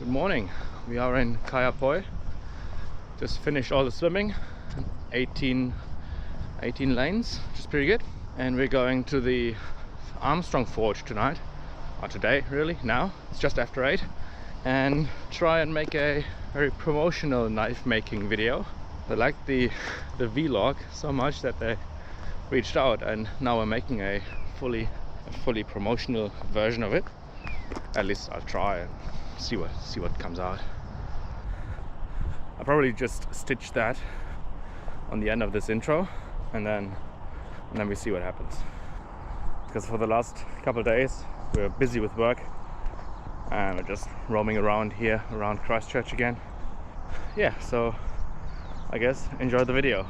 Good morning. We are in Kayapoi. Just finished all the swimming, 18 lanes, which is pretty good. And we're going to the Armstrong Forge tonight, or today really, now. It's just after 8. And try and make a very promotional knife making video. They liked the vlog so much that they reached out, and now we're making a fully promotional version of it. At least I'll try and see what comes out. I'll probably just stitch that on the end of this intro, and then we see what happens. Because for the last couple of days we're busy with work and we're just roaming around here around Christchurch again. Yeah, so I guess enjoy the video.